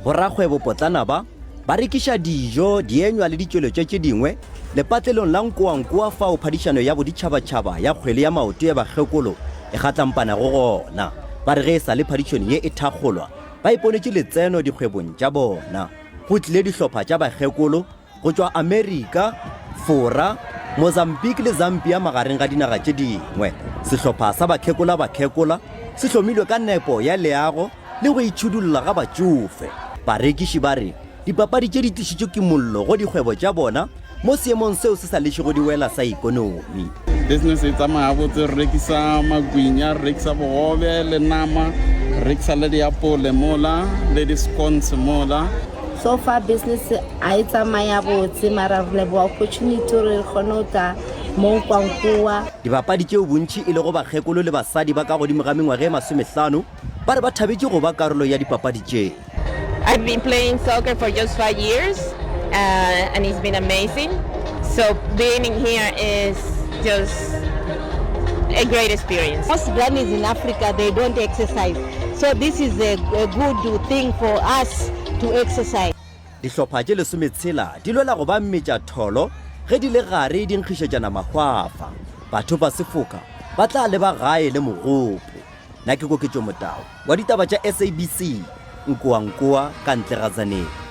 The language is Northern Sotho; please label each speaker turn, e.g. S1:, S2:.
S1: borakgwebo potlana ba rekisha dijo dienywa le ditšweletšo tše dingwe lepatlelong la Nkowankowa fao phadišano ya boditšhabatšhaba ya kgwele ya maoto ya bakgekolo e gatlampana go gona ba re ge e sa le phadišano ye e thakgolwa ba iponetše letseno dikgwebong tša bona go tlile dihlopha tša bakgekolo go tšwa Amerika, Fora, Mozambique le Zambia magareng ga dinaga tše dingwe. Sehlopha sa bakhekola se hlomilwe ka nepo ya leago le go itšhudulla ga batšofe. Barekiši ba re dipapadi tše di tlišitšwe ke mollo go dikgwebo tša bona mo seemong seo se sa lešego di wela sa ikonomi.
S2: Business e tsamaya botse re rekisa magwinya, re rekisa bogobe le nama, re rekisa le diapole mola le di-scones mola.
S3: So far business a tsamaya botse mara re lebo opportunity re kgone go tla mo Nkowankowa.
S1: Dipapadi tšeo bontši e le go bakgekolo le basadi ba ka godimo ga mengwaga e 50 ba re ba thabetše go ba karolo ya dipapadi tše.
S4: I've been playing soccer for just 5 years and it's been amazing. So being here is just a great experience.
S3: Most grannies in Africa, they don't exercise. So this is a good thing for us to exercise.
S1: Dihlopha tše lesometshela di lwela go ba mmetša tholo ge di le gare di nkgišetšana mahwafa. Batho ba sefoka ba tla leba gae le mogopo. Nna ke Koketšo Motao wa ditaba tša SABC Nkowankowa ka ntle ga Tzaneen.